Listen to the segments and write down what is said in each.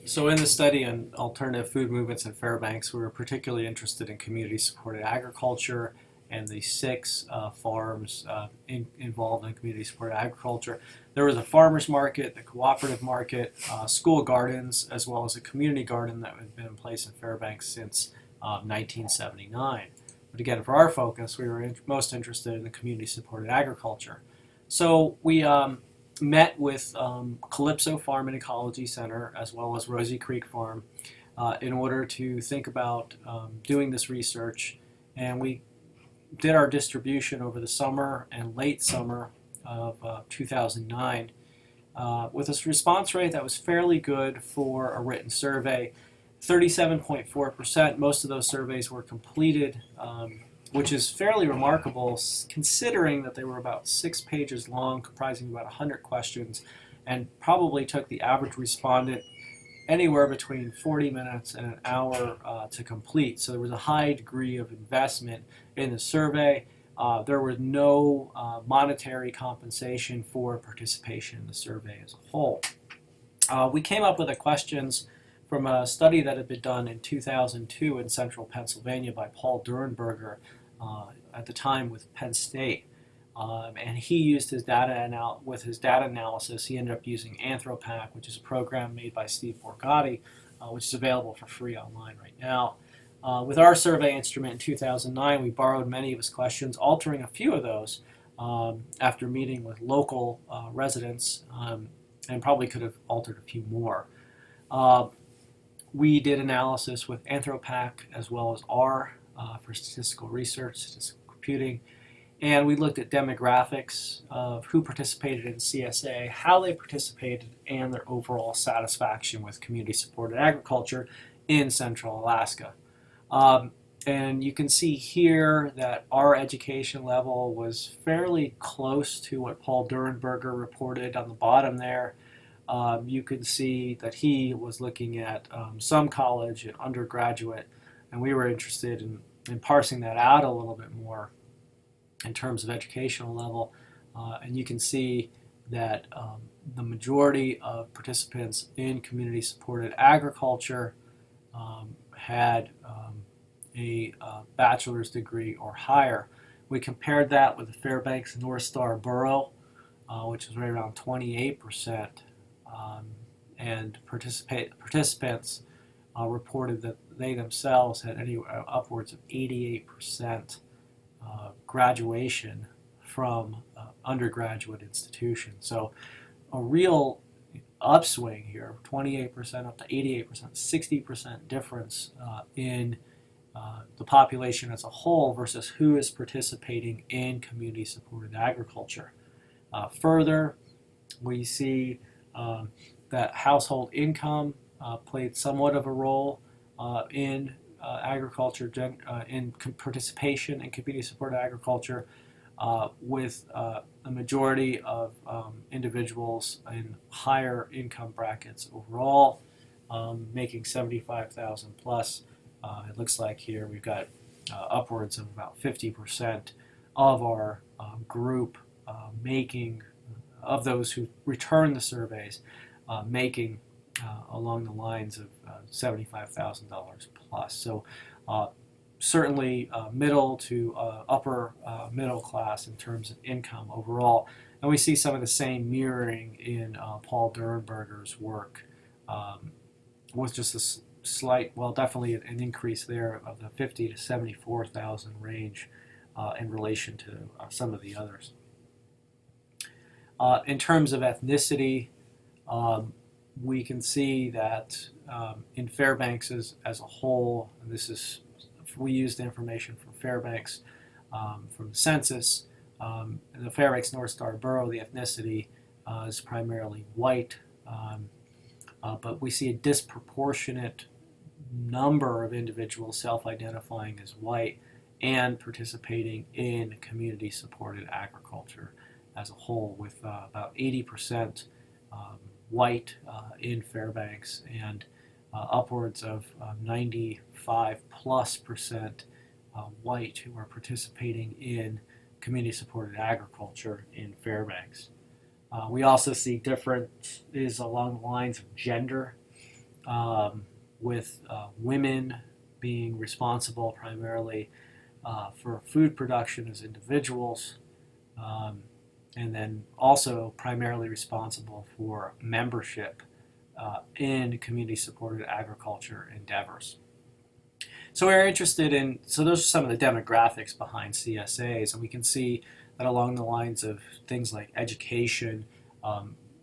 So in the study on alternative food movements in Fairbanks, we were particularly interested in community-supported agriculture and the six farms involved in community-supported agriculture. There was a farmer's market, the cooperative market, school gardens, as well as a community garden that had been in place in Fairbanks since 1979. But again, for our focus, we were most interested in the community-supported agriculture. So we met with Calypso Farm and Ecology Center as well as Rosie Creek Farm in order to think about doing this research, and we did our distribution over the summer and late summer of 2009 with a response rate that was fairly good for a written survey. 37.4%. Most of those surveys were completed, which is fairly remarkable considering that they were about 6 pages long, comprising about 100 questions, and probably took the average respondent anywhere between 40 minutes and an hour to complete. So there was a high degree of investment in the survey. There was no monetary compensation for participation in the survey as a whole. We came up with the questions from a study that had been done in 2002 in central Pennsylvania by Paul Durenberger, at the time with Penn State. And he used his data with his data analysis. He ended up using Anthropac, which is a program made by Steve Borgatti, which is available for free online right now. With our survey instrument in 2009, we borrowed many of his questions, altering a few of those after meeting with local residents, and probably could have altered a few more. We did analysis with Anthropac as well as R for statistical research, statistical computing, and we looked at demographics of who participated in CSA, how they participated, and their overall satisfaction with community-supported agriculture in Central Alaska. And you can see here that our education level was fairly close to what Paul Durenberger reported on the bottom there. You could see that he was looking at some college and undergraduate, and we were interested in parsing that out a little bit more in terms of educational level. And you can see that the majority of participants in community-supported agriculture had a bachelor's degree or higher. We compared that with the Fairbanks North Star Borough, which was right around 28%. And participants reported that they themselves had anywhere upwards of 88% graduation from undergraduate institutions. So a real upswing here, 28% up to 88%, 60% difference in the population as a whole versus who is participating in community-supported agriculture. Further, we see that household income played somewhat of a role in agriculture, in participation in community-supported agriculture, with a majority of individuals in higher income brackets overall, making 75,000 plus. It looks like here we've got upwards of about 50% of our group making, of those who return the surveys, making along the lines of $75,000 plus. So certainly middle to upper middle class in terms of income overall. And we see some of the same mirroring in Paul Durenberger's work, with just a slight, well, definitely an increase there of the 50 to 74,000 range in relation to some of the others. In terms of ethnicity, we can see that in Fairbanks as a whole, and this is, we used information from Fairbanks from the census. In the Fairbanks North Star Borough, the ethnicity is primarily white, but we see a disproportionate number of individuals self-identifying as white and participating in community-supported agriculture as a whole, with about 80% white in Fairbanks and upwards of 95+% white who are participating in community-supported agriculture in Fairbanks. We also see differences along the lines of gender. with women being responsible primarily for food production as individuals, and then also primarily responsible for membership in community-supported agriculture endeavors. So we're interested in, so those are some of the demographics behind CSAs, and we can see that along the lines of things like education,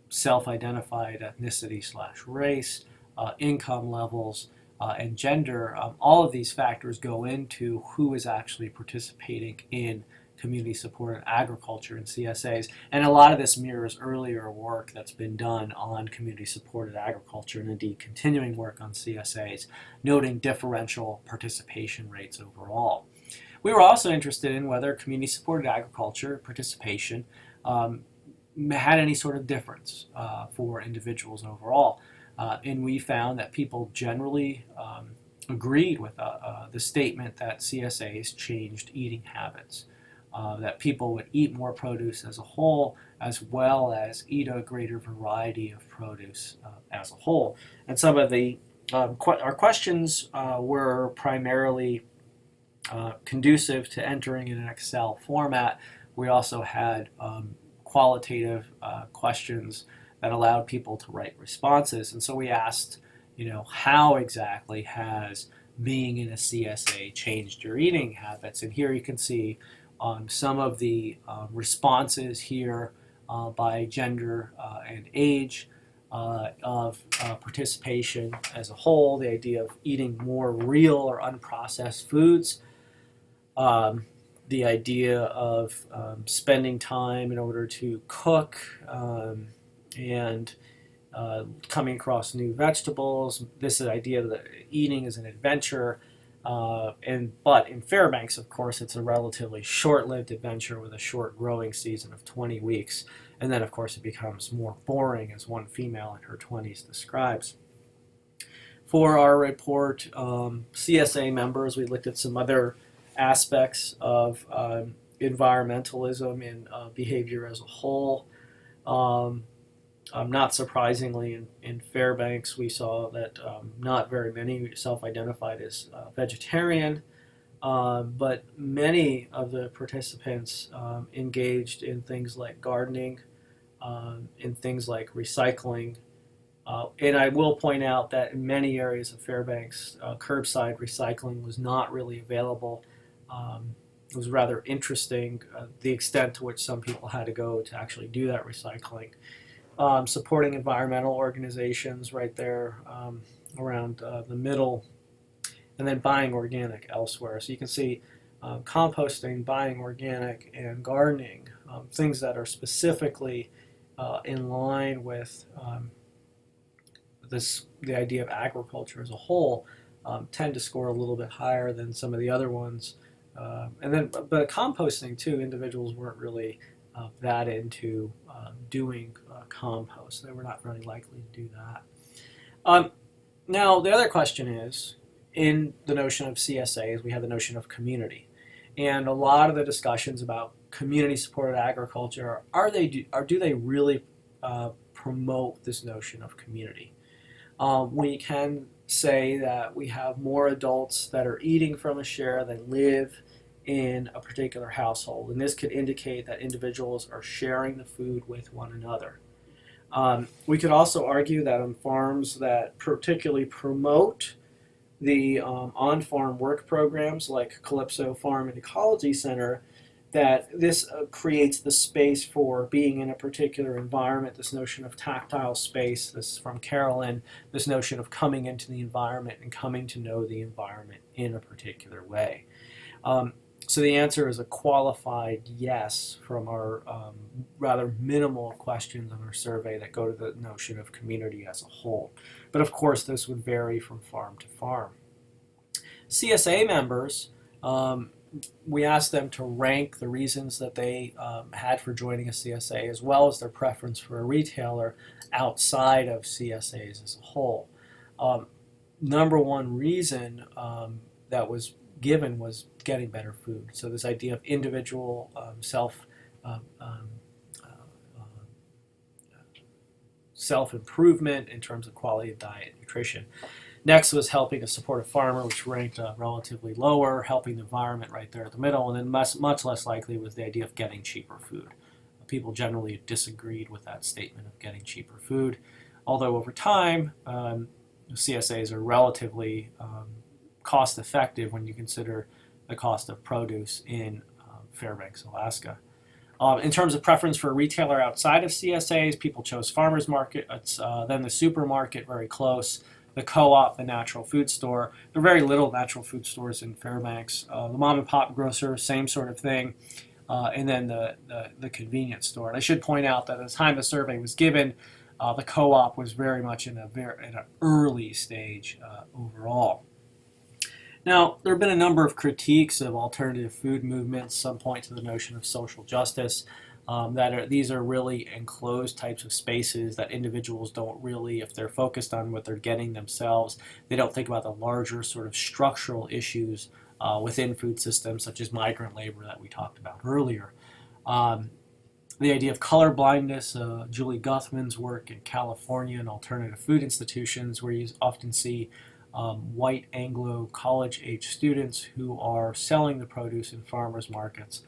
self-identified ethnicity/race, income levels, and gender, all of these factors go into who is actually participating in community-supported agriculture and CSAs. And a lot of this mirrors earlier work that's been done on community-supported agriculture and indeed continuing work on CSAs, noting differential participation rates overall. We were also interested in whether community-supported agriculture participation had any sort of difference for individuals overall. And we found that people generally agreed with the statement that CSAs changed eating habits, that people would eat more produce as a whole, as well as eat a greater variety of produce as a whole. And some of the our questions were primarily conducive to entering in an Excel format. We also had qualitative questions that allowed people to write responses. And so we asked, how exactly has being in a CSA changed your eating habits? And here you can see some of the responses here by gender and age of participation as a whole, the idea of eating more real or unprocessed foods, the idea of spending time in order to cook and coming across new vegetables, this idea that eating is an adventure. But in Fairbanks, of course, it's a relatively short-lived adventure with a short growing season of 20 weeks. And then, of course, it becomes more boring, as one female in her 20s describes. For our report, CSA members, we looked at some other aspects of environmentalism and behavior as a whole. Not surprisingly, in Fairbanks, we saw that not very many self-identified as vegetarian, but many of the participants engaged in things like gardening, in things like recycling. And I will point out that in many areas of Fairbanks, curbside recycling was not really available. It was rather interesting the extent to which some people had to go to actually do that recycling. Supporting environmental organizations right there around the middle, and then buying organic elsewhere. So you can see composting, buying organic, and gardening, things that are specifically in line with the idea of agriculture as a whole, tend to score a little bit higher than some of the other ones. But composting too, individuals weren't really that into doing compost. They were not really likely to do that. Now, the other question is, in the notion of CSAs, we have the notion of community. And a lot of the discussions about community-supported agriculture, do they really promote this notion of community? We can say that we have more adults that are eating from a share than live in a particular household, and this could indicate that individuals are sharing the food with one another. We could also argue that on farms that particularly promote the on-farm work programs like Calypso Farm and Ecology Center, that this creates the space for being in a particular environment, this notion of tactile space. This is from Carolyn, this notion of coming into the environment and coming to know the environment in a particular way. So the answer is a qualified yes from our rather minimal questions on our survey that go to the notion of community as a whole. But of course, this would vary from farm to farm. CSA members, we asked them to rank the reasons that they had for joining a CSA, as well as their preference for a retailer outside of CSAs as a whole. Number one reason that was given was getting better food. So this idea of individual self-improvement in terms of quality of diet and nutrition. Next was helping to support a farmer, which ranked relatively lower, helping the environment right there at the middle, and then much less likely was the idea of getting cheaper food. People generally disagreed with that statement of getting cheaper food, although over time, CSAs are relatively cost effective when you consider the cost of produce in Fairbanks, Alaska. In terms of preference for a retailer outside of CSAs, people chose farmers markets, then the supermarket very close, the co-op, the natural food store. There are very little natural food stores in Fairbanks. The mom and pop grocer, same sort of thing, and then the convenience store. And I should point out that at the time the survey was given, the co-op was very much in an early stage overall. Now, there have been a number of critiques of alternative food movements. Some point to the notion of social justice, these are really enclosed types of spaces that individuals don't really, if they're focused on what they're getting themselves, they don't think about the larger sort of structural issues within food systems, such as migrant labor that we talked about earlier. The idea of color blindness, Julie Guthman's work in California and alternative food institutions, where you often see white Anglo college-age students who are selling the produce in farmers markets,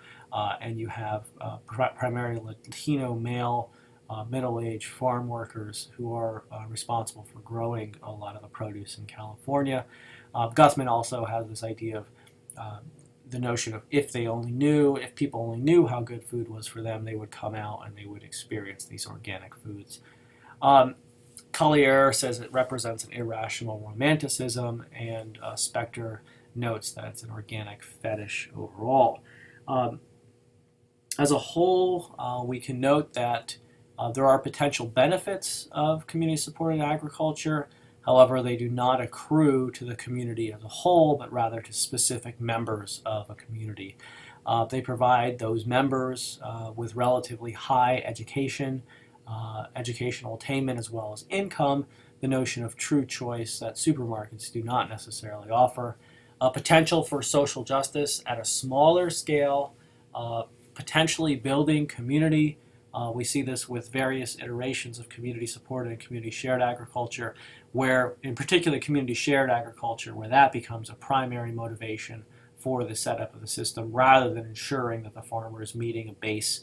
and you have primarily Latino male middle-aged farm workers who are responsible for growing a lot of the produce in California. Guthman also has this idea of the notion of if people only knew how good food was for them, they would come out and they would experience these organic foods. Collier says it represents an irrational romanticism, and Spector notes that it's an organic fetish overall. As a whole, we can note that there are potential benefits of community-supported agriculture. However, they do not accrue to the community as a whole, but rather to specific members of a community. They provide those members with relatively high educational attainment as well as income, the notion of true choice that supermarkets do not necessarily offer. Potential for social justice at a smaller scale, potentially building community. We see this with various iterations of community-supported and community-shared agriculture, where, in particular, community-shared agriculture, where that becomes a primary motivation for the setup of the system, rather than ensuring that the farmer is meeting a base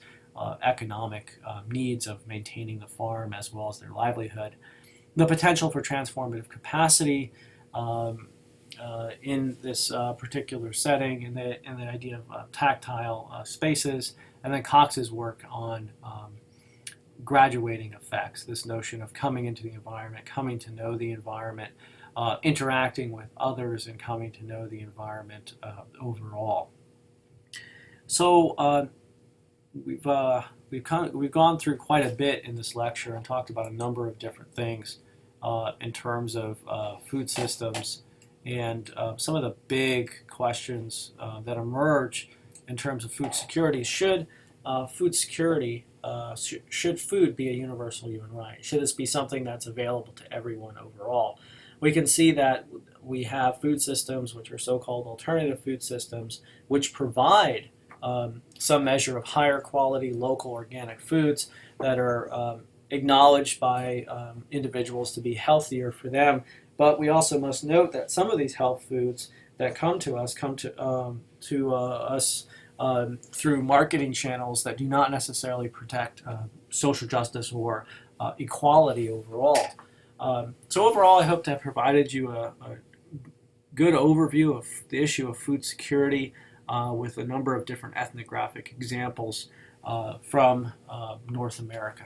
economic needs of maintaining the farm as well as their livelihood. The potential for transformative capacity in this particular setting, and the idea of tactile spaces, and then Cox's work on graduating effects, this notion of coming into the environment, coming to know the environment, interacting with others, and coming to know the environment overall. So we've gone through quite a bit in this lecture and talked about a number of different things in terms of food systems, and some of the big questions that emerge in terms of food security. Should food be a universal human right? Should this be something that's available to everyone overall? We can see that we have food systems which are so-called alternative food systems, which provide some measure of higher quality local organic foods that are acknowledged by individuals to be healthier for them. But we also must note that some of these health foods that come to us through marketing channels that do not necessarily protect social justice or equality overall. So overall, I hope to have provided you a good overview of the issue of food security with a number of different ethnographic examples from North America.